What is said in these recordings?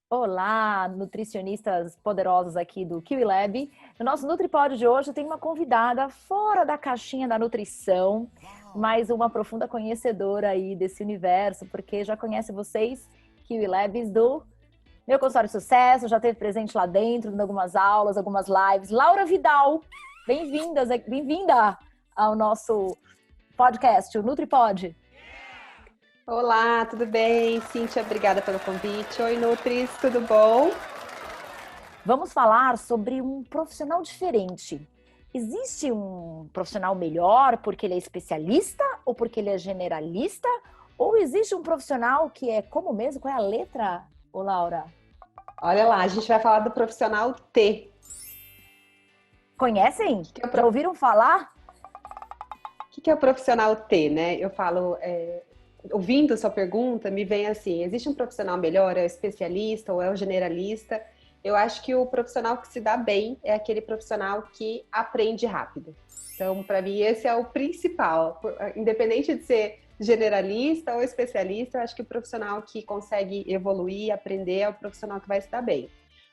Olá, nutricionistas poderosos aqui do Kiwi Lab. No nosso NutriPod de hoje tem uma convidada fora da caixinha da nutrição, mas uma profunda conhecedora aí desse universo, porque já conhece vocês, Kiwi Labs, do meu consultório de sucesso, já esteve presente lá dentro, em algumas aulas, algumas lives. Laura Vidal, bem-vinda ao nosso podcast, o NutriPod. Olá, tudo bem? Cíntia, obrigada pelo convite. Oi, Nutris, tudo bom? Vamos falar sobre um profissional diferente. Existe um profissional melhor porque ele é especialista ou porque ele é generalista? Ou existe um profissional que é como mesmo? Qual é a letra, ô Laura? Olha lá, a gente vai falar do profissional T. Conhecem? Já ouviram falar? O que é o profissional T, né? Eu falo, ouvindo a sua pergunta, me vem assim, existe um profissional melhor, é o especialista ou é o generalista? Eu acho que o profissional que se dá bem é aquele profissional que aprende rápido. Então, para mim, esse é o principal. Independente de ser generalista ou especialista, eu acho que o profissional que consegue evoluir, aprender, é o profissional que vai se dar bem.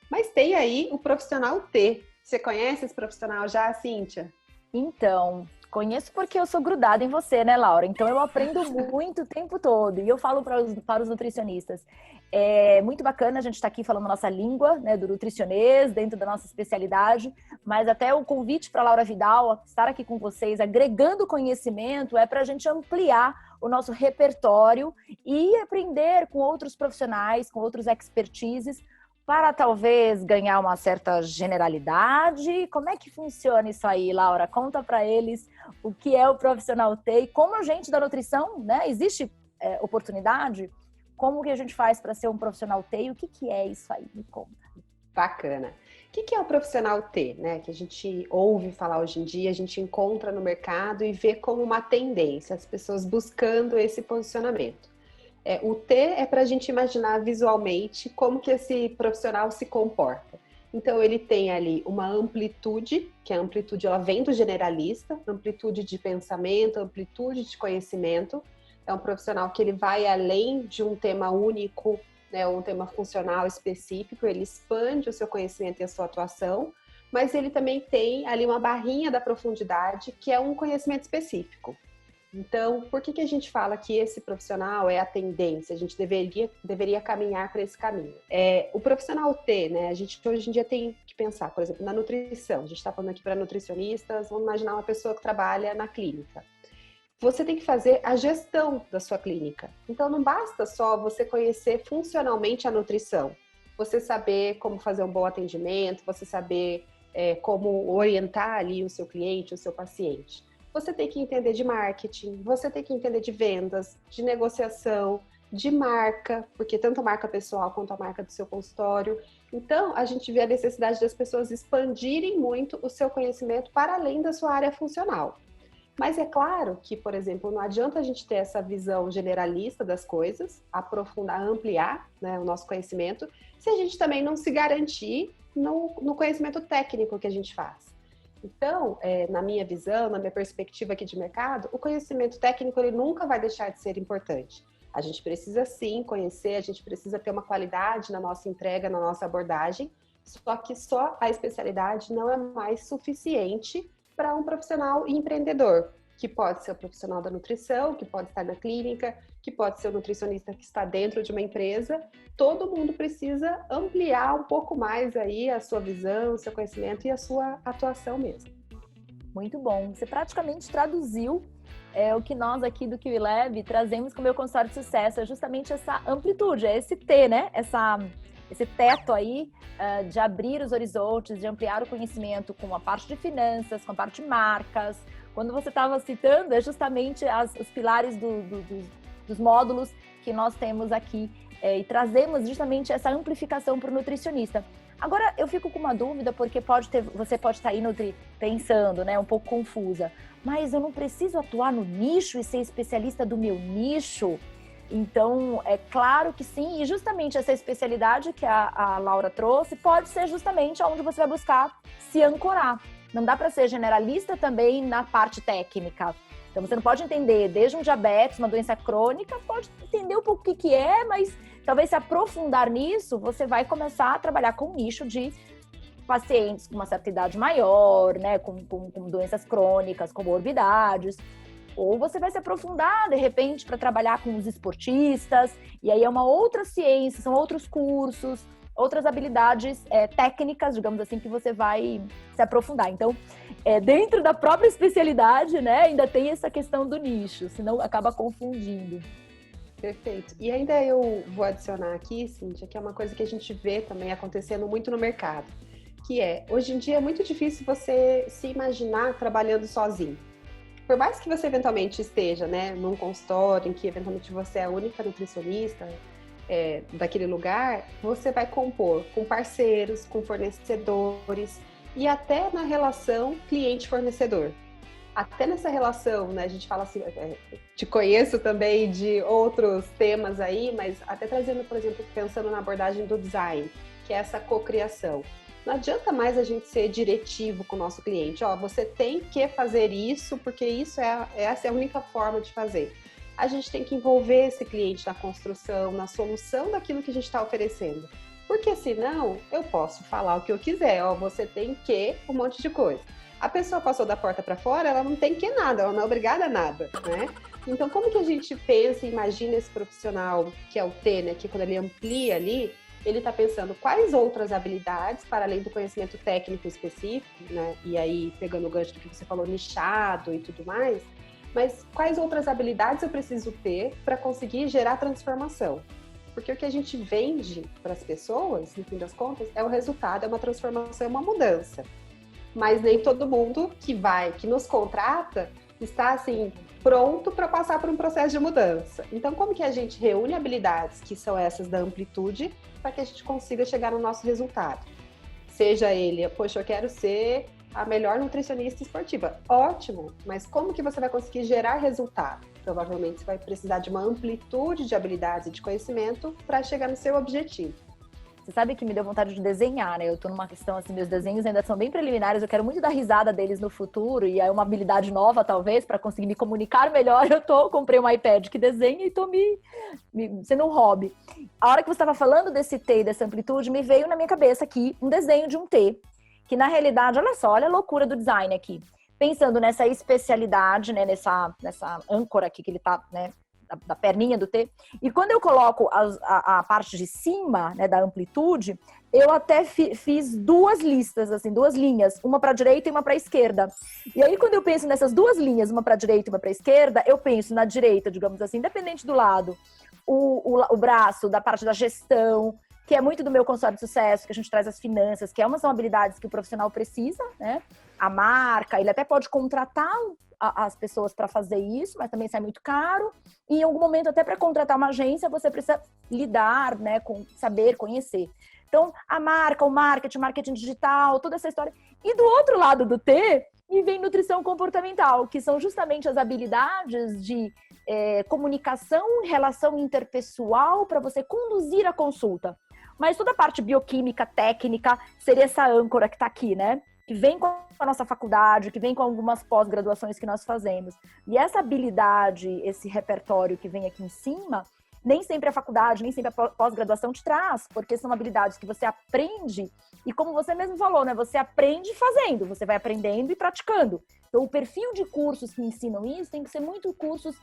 Mas tem aí o profissional T. Você conhece esse profissional já, Cíntia? Então, conheço porque eu sou grudada em você, né, Laura? Então eu aprendo muito o tempo todo. E eu falo para os nutricionistas. É muito bacana a gente estar aqui falando a nossa língua, né, do nutricionês, dentro da nossa especialidade. Mas até o convite para a Laura Vidal estar aqui com vocês, agregando conhecimento, é para a gente ampliar o nosso repertório e aprender com outros profissionais, com outros expertises, para talvez ganhar uma certa generalidade. Como é que funciona isso aí, Laura? Conta para eles o que é o profissional T e como a gente da nutrição, né? Existe oportunidade? Como que a gente faz para ser um profissional T e o que é isso aí? Me conta. Bacana. O que é o profissional T, né? Que a gente ouve falar hoje em dia, a gente encontra no mercado e vê como uma tendência, as pessoas buscando esse posicionamento. O T é para a gente imaginar visualmente como que esse profissional se comporta. Então, ele tem ali uma amplitude, que a amplitude ela vem do generalista, amplitude de pensamento, amplitude de conhecimento. É um profissional que ele vai além de um tema único, né, um tema funcional específico, ele expande o seu conhecimento e a sua atuação, mas ele também tem ali uma barrinha da profundidade, que é um conhecimento específico. Então, por que a gente fala que esse profissional é a tendência? A gente deveria caminhar para esse caminho. O profissional T, né? A gente hoje em dia tem que pensar, por exemplo, na nutrição. A gente está falando aqui para nutricionistas, vamos imaginar uma pessoa que trabalha na clínica. Você tem que fazer a gestão da sua clínica. Então, não basta só você conhecer funcionalmente a nutrição. Você saber como fazer um bom atendimento, você saber como orientar ali o seu cliente, o seu paciente. Você tem que entender de marketing, você tem que entender de vendas, de negociação, de marca, porque tanto a marca pessoal quanto a marca do seu consultório. Então, a gente vê a necessidade das pessoas expandirem muito o seu conhecimento para além da sua área funcional. Mas é claro que, por exemplo, não adianta a gente ter essa visão generalista das coisas, aprofundar, ampliar, né, o nosso conhecimento, se a gente também não se garantir no conhecimento técnico que a gente faz. Então, na minha visão, na minha perspectiva aqui de mercado, o conhecimento técnico ele nunca vai deixar de ser importante. A gente precisa sim conhecer, a gente precisa ter uma qualidade na nossa entrega, na nossa abordagem, só que só a especialidade não é mais suficiente para um profissional empreendedor, que pode ser o profissional da nutrição, que pode estar na clínica, que pode ser o nutricionista que está dentro de uma empresa. Todo mundo precisa ampliar um pouco mais aí a sua visão, o seu conhecimento e a sua atuação mesmo. Muito bom. Você praticamente traduziu o que nós aqui do Kiwi Lab trazemos com o meu consultório de sucesso. É justamente essa amplitude, é esse T, né? Esse teto aí de abrir os horizontes, de ampliar o conhecimento com a parte de finanças, com a parte de marcas. Quando você estava citando, é justamente os pilares dos módulos que nós temos aqui e trazemos justamente essa amplificação para o nutricionista. Agora, eu fico com uma dúvida, porque você pode estar aí, Nutri, pensando, né, um pouco confusa, mas eu não preciso atuar no nicho e ser especialista do meu nicho? Então, é claro que sim, e justamente essa especialidade que a Laura trouxe pode ser justamente onde você vai buscar se ancorar. Não dá para ser generalista também na parte técnica. Então, você não pode entender desde um diabetes, uma doença crônica, pode entender um pouco o que é, mas talvez se aprofundar nisso, você vai começar a trabalhar com um nicho de pacientes com uma certa idade maior, né, com doenças crônicas, comorbidades. Ou você vai se aprofundar, de repente, para trabalhar com os esportistas, e aí é uma outra ciência, são outros cursos, outras habilidades técnicas, digamos assim, que você vai se aprofundar. Então, dentro da própria especialidade, né, ainda tem essa questão do nicho, senão acaba confundindo. Perfeito. E ainda eu vou adicionar aqui, Cíntia, que é uma coisa que a gente vê também acontecendo muito no mercado, que hoje em dia é muito difícil você se imaginar trabalhando sozinho. Por mais que você eventualmente esteja, né, num consultório em que eventualmente você é a única nutricionista daquele lugar, você vai compor com parceiros, com fornecedores e até na relação cliente-fornecedor. Até nessa relação, né, a gente fala assim, te conheço também de outros temas aí, mas até trazendo, por exemplo, pensando na abordagem do design, que é essa cocriação. Não adianta mais a gente ser diretivo com o nosso cliente. Você tem que fazer isso, porque essa é a única forma de fazer. A gente tem que envolver esse cliente na construção, na solução daquilo que a gente está oferecendo. Porque senão, eu posso falar o que eu quiser. Você tem que um monte de coisa. A pessoa passou da porta para fora, ela não tem que nada, ela não é obrigada a nada, né? Então, como que a gente pensa e imagina esse profissional, que é o T, né? Que quando ele amplia ali, ele está pensando quais outras habilidades, para além do conhecimento técnico específico, né? E aí, pegando o gancho do que você falou, nichado e tudo mais, mas quais outras habilidades eu preciso ter para conseguir gerar transformação? Porque o que a gente vende para as pessoas, no fim das contas, é o resultado, é uma transformação, é uma mudança. Mas nem todo mundo que nos contrata, está assim, pronto para passar por um processo de mudança. Então, como que a gente reúne habilidades que são essas da amplitude para que a gente consiga chegar no nosso resultado? Seja ele, poxa, eu quero ser a melhor nutricionista esportiva. Ótimo, mas como que você vai conseguir gerar resultado? Provavelmente você vai precisar de uma amplitude de habilidades e de conhecimento para chegar no seu objetivo. Você sabe que me deu vontade de desenhar, né? Eu tô numa questão assim, meus desenhos ainda são bem preliminares, eu quero muito dar risada deles no futuro, e aí uma habilidade nova, talvez, para conseguir me comunicar melhor, comprei um iPad que desenha e tô sendo um hobby. A hora que você estava falando desse T e dessa amplitude, me veio na minha cabeça aqui um desenho de um T, que na realidade, olha só, olha a loucura do design aqui. Pensando nessa especialidade, né, nessa âncora aqui que ele tá, né, da perninha do T. E quando eu coloco a parte de cima, né, da amplitude, eu até fiz duas listas, assim, duas linhas, uma para a direita e uma para a esquerda. E aí, quando eu penso nessas duas linhas, uma para a direita e uma para a esquerda, eu penso na direita, digamos assim, independente do lado, o braço da parte da gestão, que é muito do meu consultório de sucesso, que a gente traz as finanças, que são habilidades que o profissional precisa, né? A marca, ele até pode contratar as pessoas para fazer isso, mas também sai muito caro. E em algum momento, até para contratar uma agência, você precisa lidar, né, com saber, conhecer. Então, a marca, o marketing digital, toda essa história. E do outro lado do T, vem nutrição comportamental, que são justamente as habilidades de comunicação, relação interpessoal para você conduzir a consulta. Mas toda a parte bioquímica, técnica, seria essa âncora que está aqui, né? Que vem com a nossa faculdade, que vem com algumas pós-graduações que nós fazemos. E essa habilidade, esse repertório que vem aqui em cima, nem sempre a faculdade, nem sempre a pós-graduação te traz, porque são habilidades que você aprende, e como você mesmo falou, né? Você aprende fazendo, você vai aprendendo e praticando. Então, o perfil de cursos que ensinam isso tem que ser muito cursos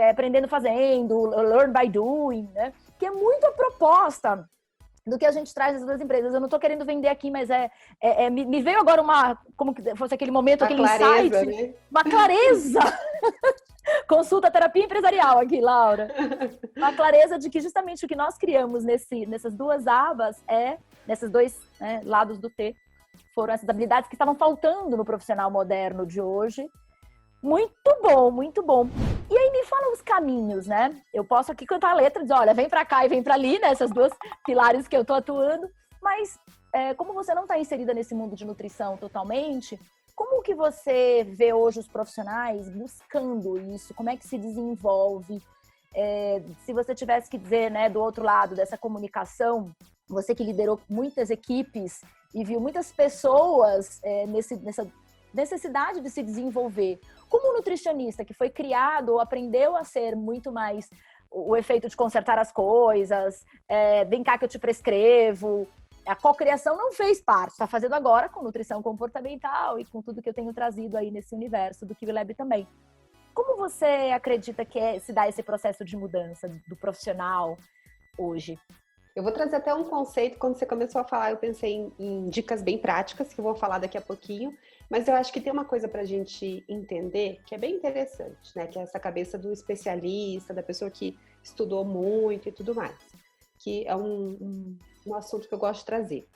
aprendendo fazendo, learn by doing, né? Que é muito a proposta do que a gente traz nessas duas empresas. Eu não estou querendo vender aqui, mas me veio agora como que fosse aquele momento, aquele clareza, insight, né? uma clareza. Consulta terapia empresarial aqui, Laura. Uma clareza de que justamente o que nós criamos nessas duas abas nesses dois, né, lados do T, foram essas habilidades que estavam faltando no profissional moderno de hoje. Muito bom, muito bom. E aí me fala os caminhos, né? Eu posso aqui cantar a letra e dizer, olha, vem pra cá e vem pra ali, né? Essas duas pilares que eu tô atuando. Mas como você não tá inserida nesse mundo de nutrição totalmente, como que você vê hoje os profissionais buscando isso? Como é que se desenvolve? Se você tivesse que dizer, né, do outro lado dessa comunicação, você que liderou muitas equipes e viu muitas pessoas nessa necessidade de se desenvolver, como um nutricionista que foi criado ou aprendeu a ser muito mais o efeito de consertar as coisas, vem cá que eu te prescrevo. A cocriação não fez parte, está fazendo agora com nutrição comportamental e com tudo que eu tenho trazido aí nesse universo do KiwiLab também. Como você acredita que se dá esse processo de mudança do profissional hoje? Eu vou trazer até um conceito, quando você começou a falar, eu pensei em dicas bem práticas, que eu vou falar daqui a pouquinho, mas eu acho que tem uma coisa para a gente entender que é bem interessante, né? Que é essa cabeça do especialista, da pessoa que estudou muito e tudo mais, que é um assunto que eu gosto de trazer.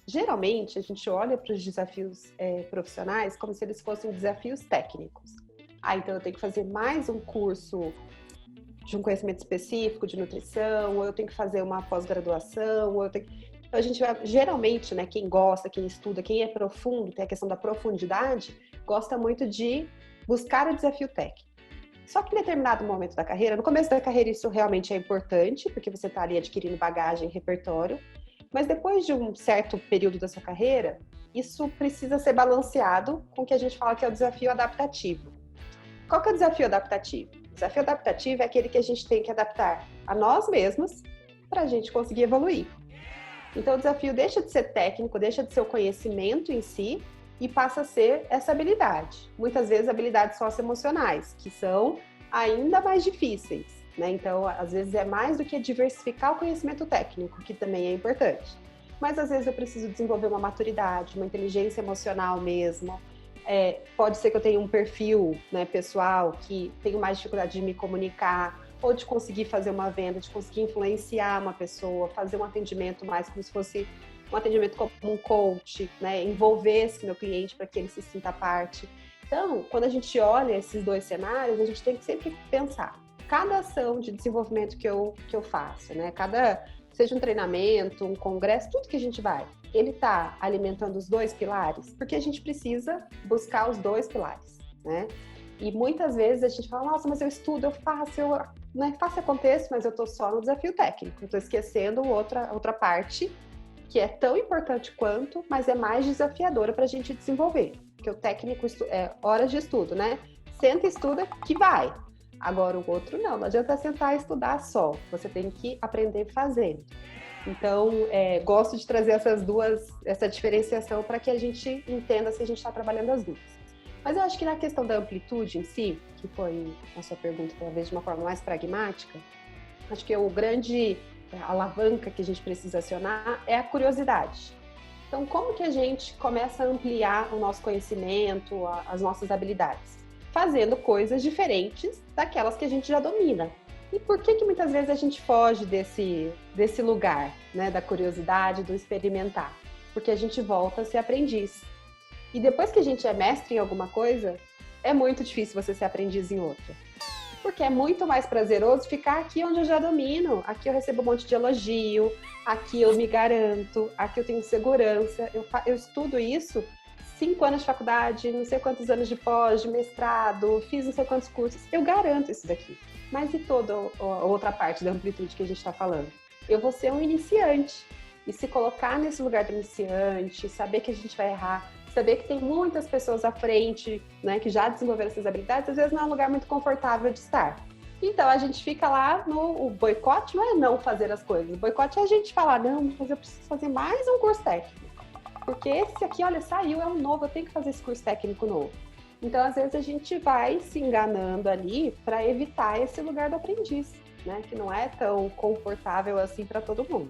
Geralmente, a gente olha para os desafios profissionais como se eles fossem desafios técnicos. Então eu tenho que fazer mais um curso de um conhecimento específico de nutrição, ou eu tenho que fazer uma pós-graduação, ou eu tenho... Então a gente vai, geralmente, né, quem gosta, quem estuda, quem é profundo, tem a questão da profundidade, gosta muito de buscar o desafio técnico. Só que em determinado momento da carreira, no começo da carreira isso realmente é importante, porque você está ali adquirindo bagagem, repertório, mas depois de um certo período da sua carreira, isso precisa ser balanceado com o que a gente fala que é o desafio adaptativo. Qual que é o desafio adaptativo? O desafio adaptativo é aquele que a gente tem que adaptar a nós mesmos para a gente conseguir evoluir. Então o desafio deixa de ser técnico, deixa de ser o conhecimento em si e passa a ser essa habilidade. Muitas vezes habilidades socioemocionais, que são ainda mais difíceis, né? Então às vezes é mais do que diversificar o conhecimento técnico, que também é importante. Mas às vezes eu preciso desenvolver uma maturidade, uma inteligência emocional mesmo. Pode ser que eu tenha um perfil, né, pessoal que tenho mais dificuldade de me comunicar ou de conseguir fazer uma venda, de conseguir influenciar uma pessoa, fazer um atendimento mais como se fosse um atendimento como um coach, né, envolver esse meu cliente para que ele se sinta parte. Então, quando a gente olha esses dois cenários, a gente tem que sempre pensar, cada ação de desenvolvimento que eu faço, né, seja um treinamento, um congresso, tudo que a gente vai, ele está alimentando os dois pilares? Porque a gente precisa buscar os dois pilares, né? E muitas vezes a gente fala, nossa, mas eu estudo, eu faço, faço e aconteça, mas eu estou só no desafio técnico. Eu estou esquecendo outra parte que é tão importante quanto, mas é mais desafiadora para a gente desenvolver. Porque o técnico é horas de estudo, né? Senta e estuda que vai. Agora o outro não adianta sentar e estudar só. Você tem que aprender fazendo. Então, gosto de trazer essa diferenciação para que a gente entenda se a gente está trabalhando as duas. Mas eu acho que na questão da amplitude em si, que foi a sua pergunta talvez de uma forma mais pragmática, acho que o grande alavanca que a gente precisa acionar é a curiosidade. Então, como que a gente começa a ampliar o nosso conhecimento, as nossas habilidades? Fazendo coisas diferentes daquelas que a gente já domina. E por que muitas vezes a gente foge desse lugar, né, da curiosidade, do experimentar? Porque a gente volta a ser aprendiz. E depois que a gente é mestre em alguma coisa, é muito difícil você ser aprendiz em outra. Porque é muito mais prazeroso ficar aqui onde eu já domino. Aqui eu recebo um monte de elogio, aqui eu me garanto, aqui eu tenho segurança. Eu estudo isso 5 anos de faculdade, não sei quantos anos de pós, de mestrado, fiz não sei quantos cursos. Eu garanto isso daqui. Mas e toda a outra parte da amplitude que a gente está falando? Eu vou ser um iniciante. E se colocar nesse lugar do iniciante, saber que a gente vai errar, saber que tem muitas pessoas à frente, né, que já desenvolveram essas habilidades, às vezes não é um lugar muito confortável de estar. Então a gente fica lá o boicote não é não fazer as coisas. O boicote é a gente falar, não, mas eu preciso fazer mais um curso técnico. Porque esse aqui, olha, saiu, é um novo, eu tenho que fazer esse curso técnico novo. Então, às vezes, a gente vai se enganando ali para evitar esse lugar do aprendiz, né? Que não é tão confortável assim para todo mundo.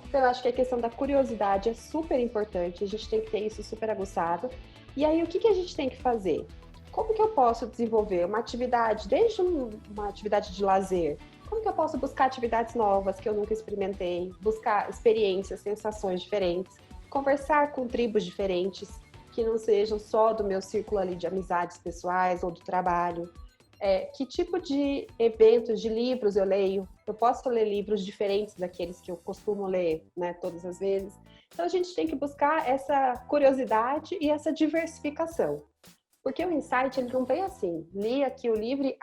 Então, eu acho que a questão da curiosidade é super importante, a gente tem que ter isso super aguçado. E aí, o que a gente tem que fazer? Como que eu posso desenvolver uma atividade, desde uma atividade de lazer? Como que eu posso buscar atividades novas que eu nunca experimentei? Buscar experiências, sensações diferentes? Conversar com tribos diferentes, que não sejam só do meu círculo ali de amizades pessoais ou do trabalho. Que tipo de eventos, de livros eu leio? Eu posso ler livros diferentes daqueles que eu costumo ler, né, todas as vezes. Então a gente tem que buscar essa curiosidade e essa diversificação. Porque o insight, ele não vem assim, li aqui o livro e,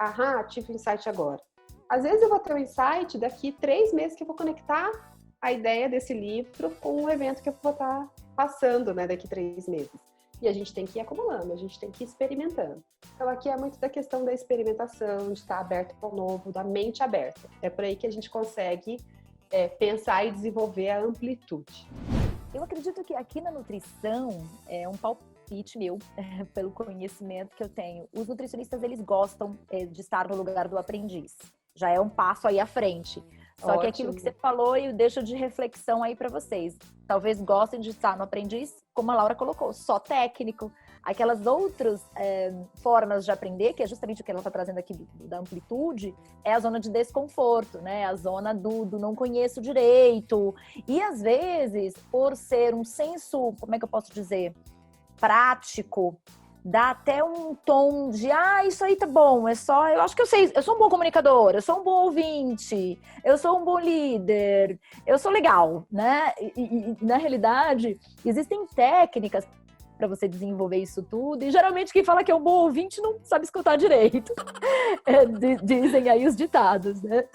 tive um insight agora. Às vezes eu vou ter um insight daqui 3 meses que eu vou conectar a ideia desse livro com um evento que eu vou estar passando, né, daqui 3 meses. E a gente tem que ir acumulando, a gente tem que ir experimentando. Então aqui é muito da questão da experimentação, de estar aberto ao novo, da mente aberta. É por aí que a gente consegue pensar e desenvolver a amplitude. Eu acredito que aqui na nutrição, é um palpite meu, pelo conhecimento que eu tenho, os nutricionistas, eles gostam de estar no lugar do aprendiz. Já é um passo aí à frente. Só que aquilo que você falou, eu deixo de reflexão aí para vocês. Talvez gostem de estar no aprendiz, como a Laura colocou, só técnico. Aquelas outras formas de aprender, que é justamente o que ela está trazendo aqui da amplitude, é a zona de desconforto, né? A zona do não conheço direito. E às vezes, por ser um senso, como é que eu posso dizer, prático, dá até um tom de, isso aí tá bom, eu acho que eu sei, eu sou um bom comunicador, eu sou um bom ouvinte, eu sou um bom líder, eu sou legal, né? E na realidade, existem técnicas para você desenvolver isso tudo, e geralmente quem fala que é um bom ouvinte não sabe escutar direito. Dizem aí os ditados, né?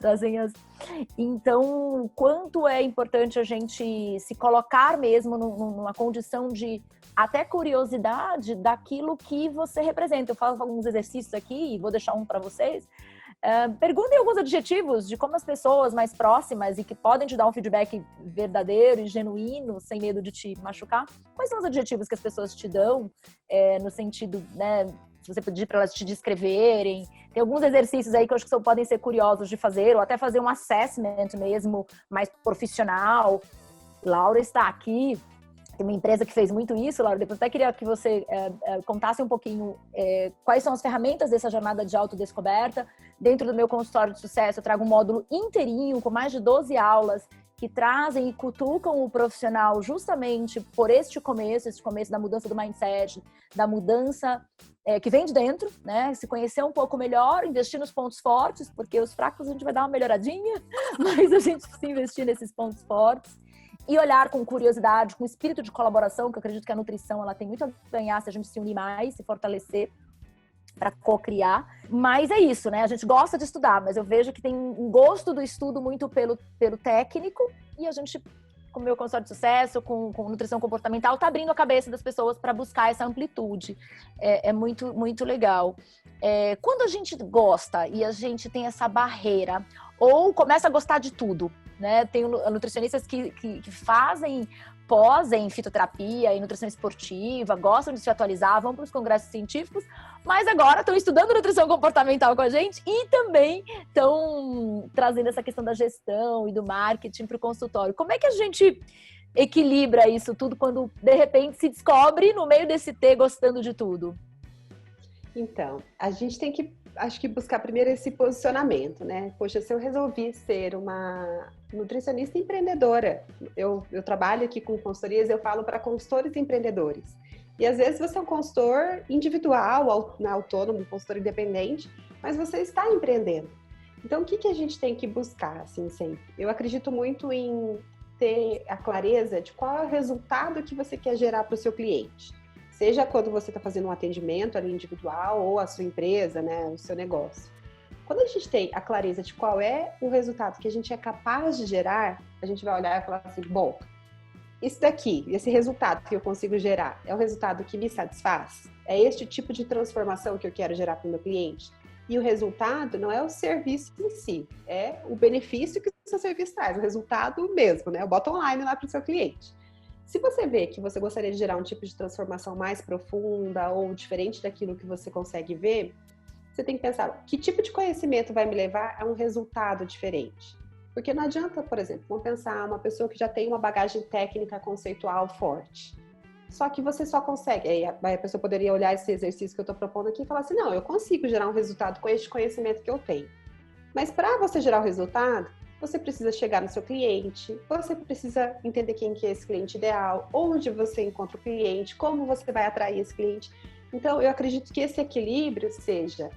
Então, quanto é importante a gente se colocar mesmo numa condição de até curiosidade daquilo que você representa. Eu faço alguns exercícios aqui e vou deixar um para vocês. Perguntem alguns adjetivos de como as pessoas mais próximas e que podem te dar um feedback verdadeiro e genuíno, sem medo de te machucar. Quais são os adjetivos que as pessoas te dão no sentido, né? Se você pedir para elas te descreverem. Tem alguns exercícios aí que eu acho que podem ser curiosos de fazer, ou até fazer um assessment mesmo, mais profissional. Laura está aqui. Tem uma empresa que fez muito isso, Laura. Depois até queria que você contasse um pouquinho quais são as ferramentas dessa jornada de autodescoberta. Dentro do meu consultório de sucesso, eu trago um módulo inteirinho, com mais de 12 aulas, que trazem e cutucam o profissional justamente por este começo da mudança do mindset, da mudança que vem de dentro, né? Se conhecer um pouco melhor, investir nos pontos fortes, porque os fracos a gente vai dar uma melhoradinha, mas a gente precisa investir nesses pontos fortes. E olhar com curiosidade, com espírito de colaboração, que eu acredito que a nutrição ela tem muito a ganhar se a gente se unir mais, se fortalecer para co-criar. Mas é isso, né? A gente gosta de estudar, mas eu vejo que tem um gosto do estudo muito pelo técnico, e a gente, com o meu consultório de sucesso, com nutrição comportamental, tá abrindo a cabeça das pessoas para buscar essa amplitude. É muito, muito legal. Quando a gente gosta e a gente tem essa barreira, ou começa a gostar de tudo, né? Tem nutricionistas que fazem pós em fitoterapia e nutrição esportiva, gostam de se atualizar, vão para os congressos científicos, mas agora estão estudando nutrição comportamental com a gente e também estão trazendo essa questão da gestão e do marketing para o consultório. Como é que a gente equilibra isso tudo quando, de repente, se descobre no meio desse T gostando de tudo? Então, a gente tem que, acho que buscar primeiro esse posicionamento, né? Poxa, se eu resolvi ser uma nutricionista empreendedora, eu trabalho aqui com consultorias, eu falo para consultores empreendedores. E às vezes você é um consultor individual, autônomo, um consultor independente, mas você está empreendendo. Então, o que a gente tem que buscar, assim, sempre? Eu acredito muito em ter a clareza de qual é o resultado que você quer gerar para o seu cliente. Seja quando você está fazendo um atendimento ali individual ou a sua empresa, né, o seu negócio. Quando a gente tem a clareza de qual é o resultado que a gente é capaz de gerar, a gente vai olhar e falar assim, bom, isso daqui, esse resultado que eu consigo gerar, é o resultado que me satisfaz? É este tipo de transformação que eu quero gerar para o meu cliente? E o resultado não é o serviço em si, é o benefício que o seu serviço traz, o resultado mesmo, né? O bottom line lá para o seu cliente. Se você vê que você gostaria de gerar um tipo de transformação mais profunda ou diferente daquilo que você consegue ver, você tem que pensar, que tipo de conhecimento vai me levar a um resultado diferente? Porque não adianta, por exemplo, vamos pensar uma pessoa que já tem uma bagagem técnica conceitual forte. Só que você só consegue, aí a pessoa poderia olhar esse exercício que eu estou propondo aqui e falar assim, não, eu consigo gerar um resultado com este conhecimento que eu tenho. Mas para você gerar o resultado, você precisa chegar no seu cliente, você precisa entender quem que é esse cliente ideal, onde você encontra o cliente, como você vai atrair esse cliente. Então, eu acredito que esse equilíbrio seja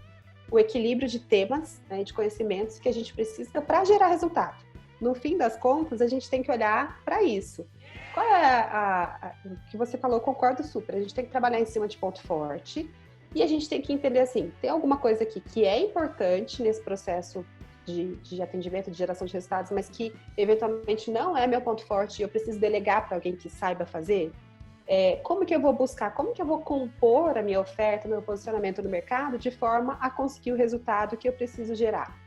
o equilíbrio de temas, né, de conhecimentos que a gente precisa para gerar resultado. No fim das contas, a gente tem que olhar para isso. Qual é o que você falou? Eu concordo super. A gente tem que trabalhar em cima de ponto forte e a gente tem que entender assim, tem alguma coisa aqui que é importante nesse processo de atendimento, de geração de resultados, mas que eventualmente não é meu ponto forte e eu preciso delegar para alguém que saiba fazer. Como que eu vou buscar, como que eu vou compor a minha oferta, o meu posicionamento no mercado de forma a conseguir o resultado que eu preciso gerar.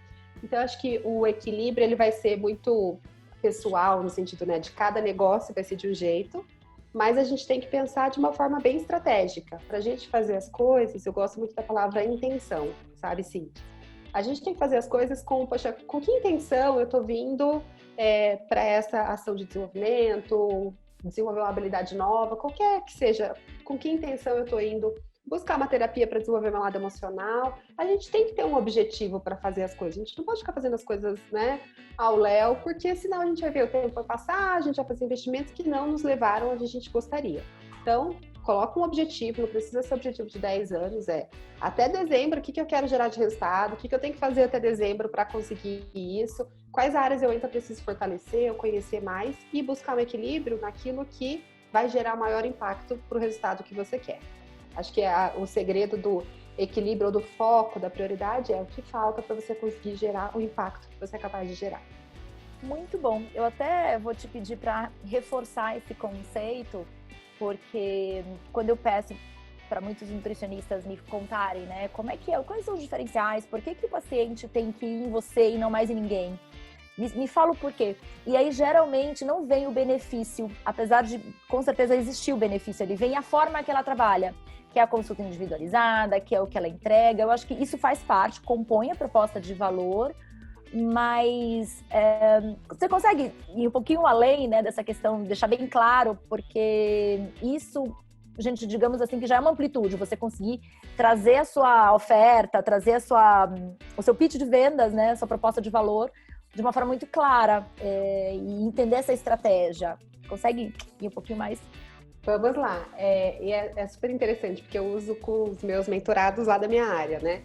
Então, acho que o equilíbrio ele vai ser muito pessoal, no sentido, né, de cada negócio vai ser de um jeito, mas a gente tem que pensar de uma forma bem estratégica. Para a gente fazer as coisas, eu gosto muito da palavra intenção, sabe, sim. A gente tem que fazer as coisas com, poxa, com que intenção eu estou vindo para essa ação de desenvolvimento, desenvolver uma habilidade nova, qualquer que seja, com que intenção eu estou indo buscar uma terapia para desenvolver meu lado emocional. A gente tem que ter um objetivo para fazer as coisas. A gente não pode ficar fazendo as coisas, né, ao léu, porque senão a gente vai ver o tempo vai passar, a gente vai fazer investimentos que não nos levaram onde a gente gostaria. Então, coloca um objetivo, não precisa ser objetivo de 10 anos, até dezembro, o que eu quero gerar de resultado, o que eu tenho que fazer até dezembro para conseguir isso, quais áreas eu ainda preciso fortalecer, ou conhecer mais e buscar um equilíbrio naquilo que vai gerar maior impacto para o resultado que você quer. Acho que o segredo do equilíbrio ou do foco, da prioridade é o que falta para você conseguir gerar o impacto que você é capaz de gerar. Muito bom. Eu até vou te pedir para reforçar esse conceito, porque quando eu peço para muitos nutricionistas me contarem, né, como é que é, quais são os diferenciais, por que o paciente tem que ir em você e não mais em ninguém? Me fala o porquê. E aí, geralmente, não vem o benefício, apesar de, com certeza, existir o benefício ali, vem a forma que ela trabalha, que é a consulta individualizada, que é o que ela entrega. Eu acho que isso faz parte, compõe a proposta de valor, mas você consegue ir um pouquinho além, né, dessa questão, deixar bem claro, porque isso, gente, digamos assim, que já é uma amplitude, você conseguir trazer a sua oferta, trazer o seu pitch de vendas, né, a sua proposta de valor, de uma forma muito clara, e entender essa estratégia. Consegue ir um pouquinho mais? Vamos lá. E é super interessante, porque eu uso com os meus mentorados lá da minha área, né?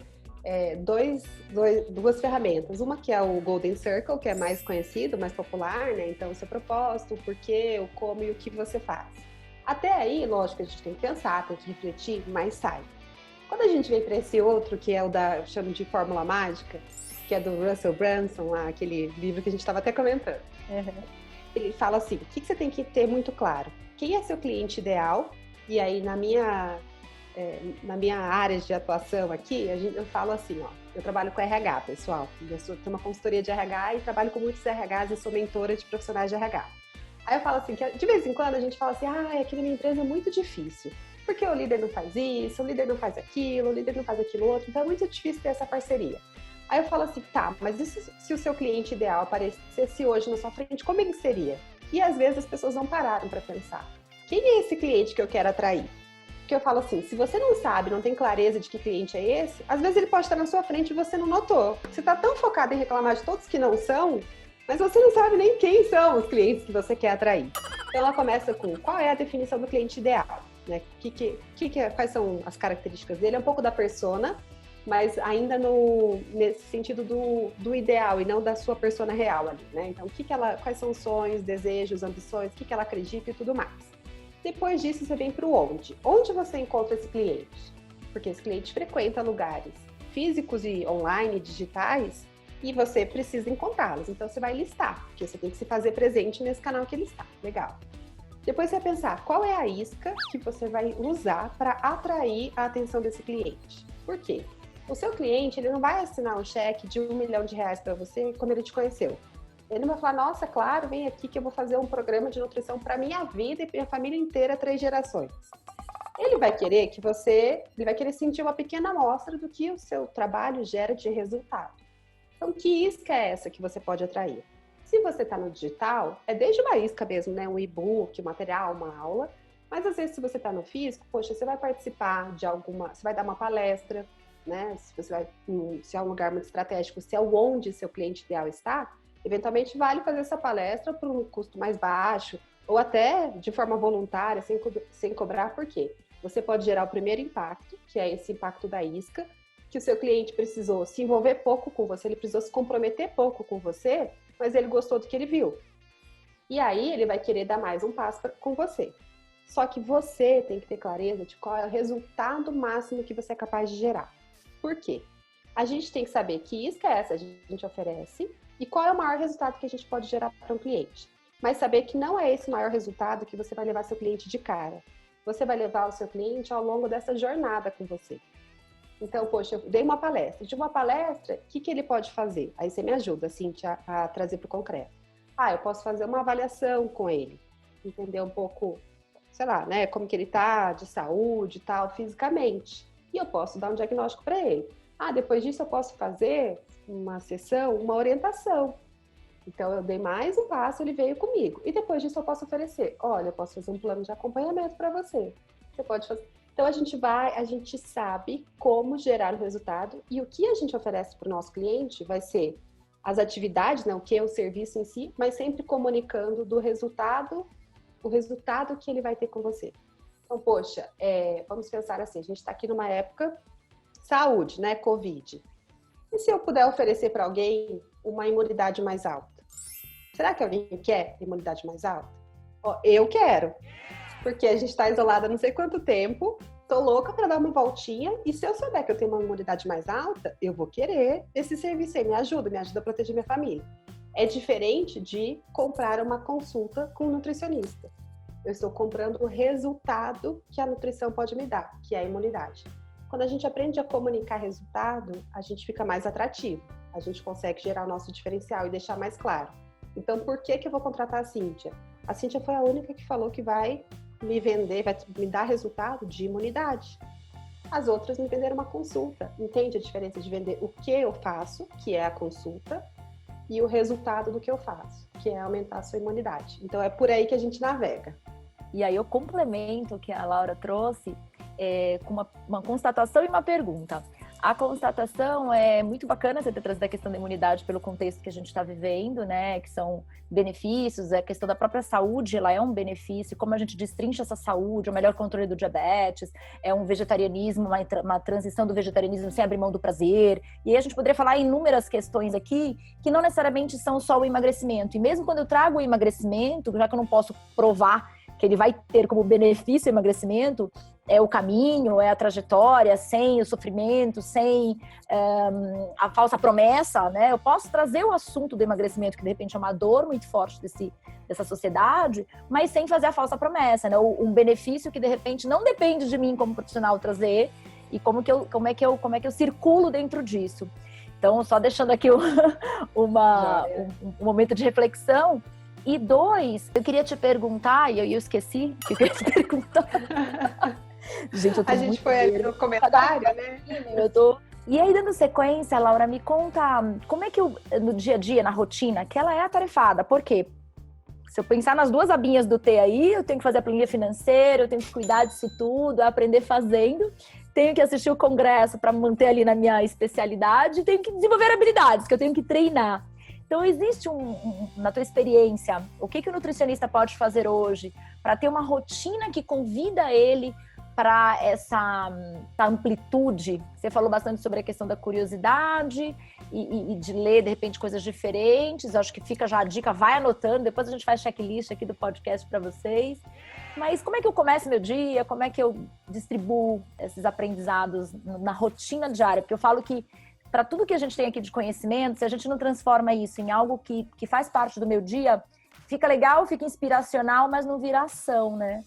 Duas ferramentas. Uma que é o Golden Circle, que é mais conhecido, mais popular, né? Então, o seu propósito, o porquê, o como e o que você faz. Até aí, lógico, a gente tem que pensar, tem que refletir, mas sai. Quando a gente vem para esse outro, que é eu chamo de Fórmula Mágica, que é do Russell Brunson, lá, aquele livro que a gente estava até comentando. Uhum. Ele fala assim, o que você tem que ter muito claro? Quem é seu cliente ideal? E aí, na minha área de atuação aqui, eu falo assim, ó, eu trabalho com RH, pessoal. Eu tenho uma consultoria de RH e trabalho com muitos RHs e sou mentora de profissionais de RH. Aí eu falo assim, que de vez em quando a gente fala assim, aqui na minha empresa é muito difícil. Porque o líder não faz isso, o líder não faz aquilo, o líder não faz aquilo outro, então é muito difícil ter essa parceria. Aí eu falo assim, tá, mas se o seu cliente ideal aparecesse hoje na sua frente, como ele seria? E às vezes as pessoas não pararam para pensar. Quem é esse cliente que eu quero atrair? Porque eu falo assim, se você não sabe, não tem clareza de que cliente é esse, às vezes ele pode estar na sua frente e você não notou. Você está tão focado em reclamar de todos que não são, mas você não sabe nem quem são os clientes que você quer atrair. Então ela começa com qual é a definição do cliente ideal, né? Quais são as características dele? É um pouco da persona, mas ainda nesse sentido do ideal e não da sua persona real ali, né? Então, quais são os sonhos, desejos, ambições, o que ela acredita e tudo mais. Depois disso, você vem para o onde. Onde você encontra esse cliente? Porque esse cliente frequenta lugares físicos e online, digitais, e você precisa encontrá-los. Então, você vai listar, porque você tem que se fazer presente nesse canal que ele está. Legal. Depois você vai pensar qual é a isca que você vai usar para atrair a atenção desse cliente. Por quê? O seu cliente, ele não vai assinar um cheque de R$1 milhão para você quando ele te conheceu. Ele não vai falar, nossa, claro, vem aqui que eu vou fazer um programa de nutrição para minha vida e para minha família inteira, 3 gerações. Ele vai querer sentir uma pequena amostra do que o seu trabalho gera de resultado. Então, que isca é essa que você pode atrair? Se você está no digital, é desde uma isca mesmo, né? Um e-book, um material, uma aula. Mas às vezes, se você está no físico, poxa, você vai participar você vai dar uma palestra, né? Se é um lugar muito estratégico, se é onde seu cliente ideal está, eventualmente vale fazer essa palestra por um custo mais baixo, ou até de forma voluntária, sem cobrar, por quê? Você pode gerar o primeiro impacto, que é esse impacto da isca, que o seu cliente precisou se envolver pouco com você, ele precisou se comprometer pouco com você, mas ele gostou do que ele viu. E aí ele vai querer dar mais um passo com você. Só que você tem que ter clareza de qual é o resultado máximo que você é capaz de gerar. Por quê? A gente tem que saber que isca é essa a gente oferece e qual é o maior resultado que a gente pode gerar para um cliente. Mas saber que não é esse o maior resultado que você vai levar seu cliente de cara. você vai levar o seu cliente ao longo dessa jornada com você. Então, poxa, eu dei uma palestra. De uma palestra, o que ele pode fazer? Aí você me ajuda, Cíntia, a trazer para o concreto. Eu posso fazer uma avaliação com ele, entender um pouco, sei lá, né, como que ele tá de saúde e tal, fisicamente. E eu posso dar um diagnóstico para ele. Depois disso eu posso fazer uma sessão, uma orientação. Então eu dei mais um passo, ele veio comigo. E depois disso eu posso oferecer, olha, eu posso fazer um plano de acompanhamento para você. Você pode fazer. Então a gente sabe como gerar o resultado e o que a gente oferece para o nosso cliente vai ser as atividades, né, o que é o serviço em si, mas sempre comunicando do resultado, o resultado que ele vai ter com você. Então, poxa, vamos pensar assim, a gente está aqui numa época saúde, né, Covid. E se eu puder oferecer para alguém uma imunidade mais alta? Será que alguém quer imunidade mais alta? Eu quero, porque a gente está isolada não sei quanto tempo, tô louca para dar uma voltinha, e se eu souber que eu tenho uma imunidade mais alta, eu vou querer esse serviço aí, me ajuda a proteger minha família. É diferente de comprar uma consulta com um nutricionista. Eu estou comprando o resultado que a nutrição pode me dar, que é a imunidade. Quando a gente aprende a comunicar resultado, a gente fica mais atrativo. A gente consegue gerar o nosso diferencial e deixar mais claro. Então, por que eu vou contratar a Cíntia? A Cíntia foi a única que falou que vai me vender, vai me dar resultado de imunidade. As outras me venderam uma consulta. Entende a diferença de vender o que eu faço, que é a consulta, e o resultado do que eu faço, que é aumentar a sua imunidade. Então, é por aí que a gente navega. E aí eu complemento o que a Laura trouxe com uma constatação e uma pergunta. A constatação é muito bacana você ter trazido a questão da imunidade pelo contexto que a gente está vivendo, né? Que são benefícios, a questão da própria saúde, ela é um benefício, como a gente destrincha essa saúde, o melhor controle do diabetes, é um vegetarianismo, uma transição do vegetarianismo sem abrir mão do prazer. E aí a gente poderia falar inúmeras questões aqui que não necessariamente são só o emagrecimento. E mesmo quando eu trago o emagrecimento, já que eu não posso provar que ele vai ter como benefício o emagrecimento, é o caminho, é a trajetória, sem o sofrimento, sem a falsa promessa, né? Eu posso trazer o assunto do emagrecimento, que de repente é uma dor muito forte dessa sociedade, mas sem fazer a falsa promessa, né? Um benefício que de repente não depende de mim como profissional trazer, e como é que eu circulo dentro disso. Então, só deixando aqui um momento de reflexão. E 2, eu queria te perguntar, e eu esqueci que eu queria te perguntar. Gente, a gente foi ali no comentário, né? E aí, dando sequência, Laura, me conta como é que no dia a dia, na rotina, que ela é atarefada. Por quê? Se eu pensar nas 2 abinhas do T aí, eu tenho que fazer a planilha financeira, eu tenho que cuidar disso tudo, aprender fazendo, tenho que assistir o congresso para manter ali na minha especialidade, tenho que desenvolver habilidades que eu tenho que treinar. Então, existe na tua experiência, o que o nutricionista pode fazer hoje para ter uma rotina que convida ele para essa amplitude? Você falou bastante sobre a questão da curiosidade e de ler, de repente, coisas diferentes. Eu acho que fica já a dica, vai anotando, depois a gente faz checklist aqui do podcast para vocês. Mas como é que eu começo meu dia? Como é que eu distribuo esses aprendizados na rotina diária? Porque eu falo que para tudo que a gente tem aqui de conhecimento, se a gente não transforma isso em algo que faz parte do meu dia, fica legal, fica inspiracional, mas não vira ação, né?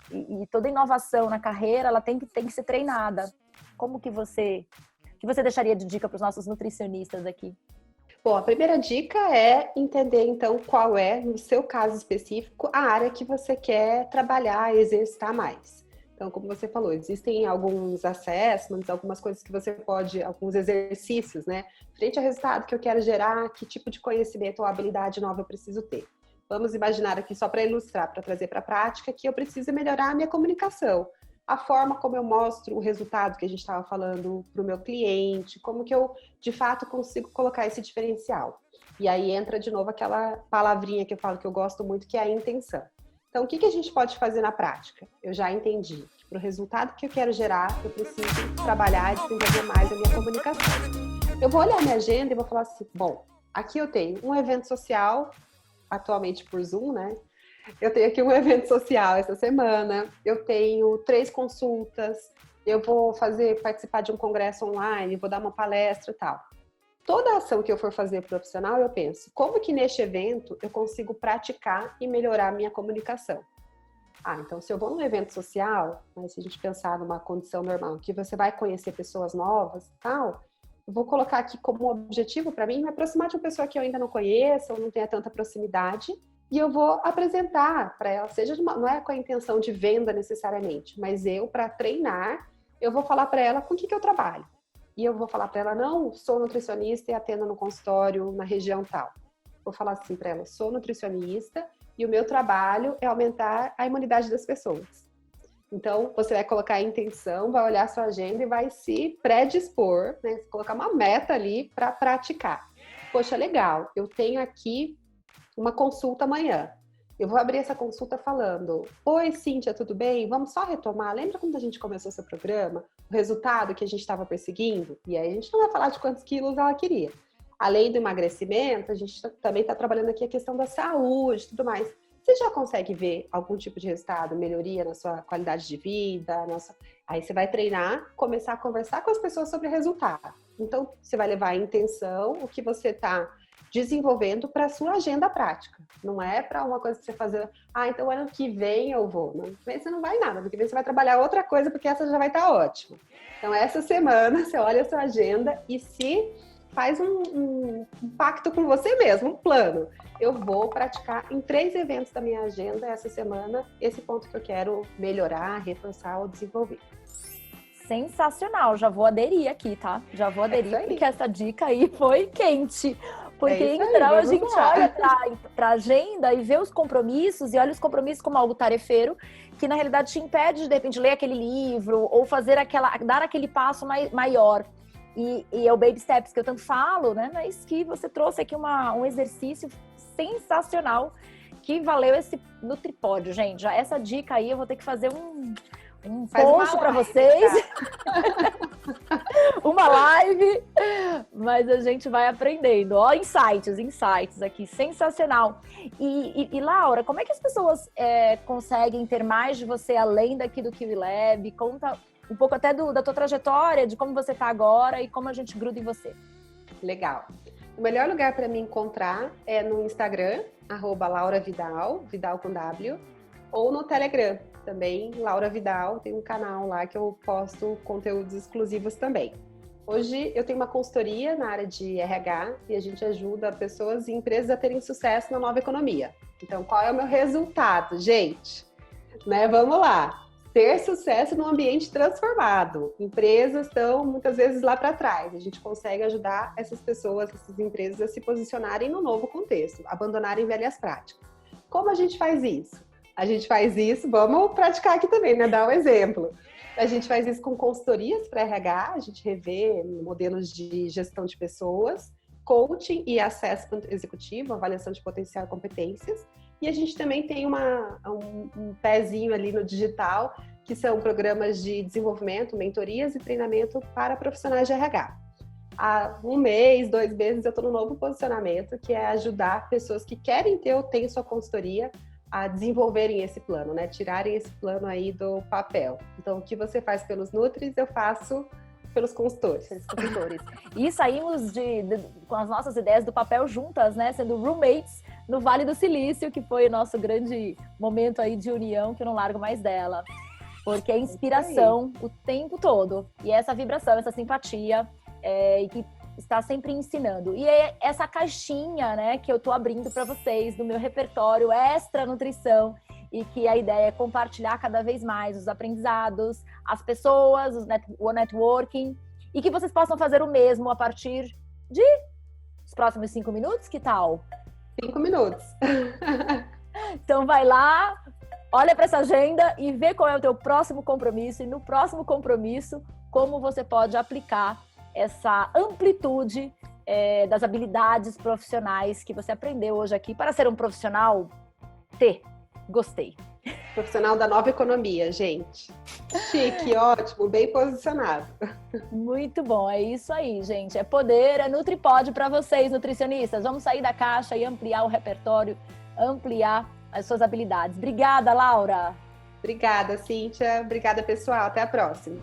E toda inovação na carreira, ela tem que ser treinada. Como que você deixaria de dica para os nossos nutricionistas aqui? Bom, a primeira dica é entender, então, qual é, no seu caso específico, a área que você quer trabalhar, exercitar mais. Então, como você falou, existem alguns assessments, algumas coisas que você pode, alguns exercícios, né? Frente ao resultado que eu quero gerar, que tipo de conhecimento ou habilidade nova eu preciso ter. Vamos imaginar aqui, só para ilustrar, para trazer para a prática, que eu preciso melhorar a minha comunicação. A forma como eu mostro o resultado que a gente estava falando para o meu cliente, como que eu, de fato, consigo colocar esse diferencial. E aí entra de novo aquela palavrinha que eu falo que eu gosto muito, que é a intenção. Então, o que a gente pode fazer na prática? Eu já entendi que para o resultado que eu quero gerar, eu preciso trabalhar e desenvolver mais a minha comunicação. Eu vou olhar minha agenda e vou falar assim, bom, aqui eu tenho um evento social, atualmente por Zoom, né? Eu tenho aqui um evento social essa semana, eu tenho 3 consultas, eu vou participar de um congresso online, vou dar uma palestra e tal. Toda ação que eu for fazer profissional, eu penso, como que neste evento eu consigo praticar e melhorar a minha comunicação? Então se eu vou num evento social, né, se a gente pensar numa condição normal, que você vai conhecer pessoas novas e tal, eu vou colocar aqui como objetivo para mim me aproximar de uma pessoa que eu ainda não conheço ou não tenha tanta proximidade, e eu vou apresentar para ela, não é com a intenção de venda necessariamente, mas eu, para treinar, eu vou falar para ela com o que eu trabalho. E eu vou falar para ela, não, sou nutricionista e atendo no consultório na região tal. Vou falar assim para ela, sou nutricionista e o meu trabalho é aumentar a imunidade das pessoas. Então, você vai colocar a intenção, vai olhar a sua agenda e vai se predispor, né? Colocar uma meta ali para praticar. Poxa, legal, eu tenho aqui uma consulta amanhã. Eu vou abrir essa consulta falando, oi, Cíntia, tudo bem? Vamos só retomar. Lembra quando a gente começou seu programa? O resultado que a gente estava perseguindo? E aí a gente não vai falar de quantos quilos ela queria. Além do emagrecimento, a gente também está trabalhando aqui a questão da saúde e tudo mais. Você já consegue ver algum tipo de resultado, melhoria na sua qualidade de vida? Aí você vai treinar, começar a conversar com as pessoas sobre resultado. Então, você vai levar a intenção, o que você está desenvolvendo para a sua agenda prática. Não é para uma coisa que você fazer, então ano que vem eu vou. Ano que vem você não vai nada, ano que vem você vai trabalhar outra coisa, porque essa já vai estar ótima. Então, essa semana, você olha a sua agenda e se faz um pacto com você mesmo, um plano. Eu vou praticar em 3 eventos da minha agenda essa semana, esse ponto que eu quero melhorar, reforçar ou desenvolver. Sensacional, já vou aderir aqui, tá? Já vou aderir, porque essa dica aí foi quente. Porque, em geral, a gente olha para a agenda e vê os compromissos, e olha os compromissos como algo tarefeiro, que na realidade te impede de repente, ler aquele livro, ou dar aquele passo maior. E é o Baby Steps que eu tanto falo, né? Mas que você trouxe aqui um exercício sensacional, que valeu esse Nutripódio, gente. Já essa dica aí, eu vou ter que fazer um post para vocês, uma live, mas a gente vai aprendendo. Ó, insights aqui, sensacional. E Laura, como é que as pessoas conseguem ter mais de você além daqui do Kiwi Lab? Conta um pouco até da tua trajetória, de como você tá agora e como a gente gruda em você. Legal. O melhor lugar para me encontrar é no Instagram, @LauraVidal, Vidal com W, ou no Telegram, também, Laura Vidal, tem um canal lá que eu posto conteúdos exclusivos também. Hoje eu tenho uma consultoria na área de RH e a gente ajuda pessoas e empresas a terem sucesso na nova economia. Então, qual é o meu resultado, gente? Vamos lá! Ter sucesso num ambiente transformado. Empresas estão muitas vezes lá para trás. A gente consegue ajudar essas pessoas, essas empresas a se posicionarem no novo contexto, abandonarem velhas práticas. Como a gente faz isso? A gente faz isso, vamos praticar aqui também, né? Dar um exemplo. A gente faz isso com consultorias para RH, a gente revê modelos de gestão de pessoas, coaching e assessment executivo, avaliação de potencial e competências. E a gente também tem um pezinho ali no digital, que são programas de desenvolvimento, mentorias e treinamento para profissionais de RH. Há 1 mês, 2 meses, eu estou no novo posicionamento, que é ajudar pessoas que querem ter ou têm sua consultoria a desenvolverem esse plano, né? Tirarem esse plano aí do papel. Então, o que você faz pelos Nutris, eu faço pelos consultores. E saímos com as nossas ideias do papel juntas, né? Sendo roommates no Vale do Silício, que foi o nosso grande momento aí de união, que eu não largo mais dela. Porque é inspiração o tempo todo. E essa vibração, essa simpatia, e que está sempre ensinando. E é essa caixinha, né, que eu tô abrindo para vocês do meu repertório Extra Nutrição, e que a ideia é compartilhar cada vez mais os aprendizados, as pessoas, o networking, e que vocês possam fazer o mesmo a partir de os próximos 5 minutos, que tal? 5 minutos. Então vai lá, olha para essa agenda e vê qual é o teu próximo compromisso, e no próximo compromisso, como você pode aplicar essa amplitude das habilidades profissionais que você aprendeu hoje aqui para ser um profissional Gostei. Profissional da nova economia, gente. Chique, ótimo, bem posicionado. Muito bom, é isso aí, gente. É poder, é Nutripod para vocês, nutricionistas. Vamos sair da caixa e ampliar o repertório, ampliar as suas habilidades. Obrigada, Laura. Obrigada, Cíntia. Obrigada, pessoal. Até a próxima.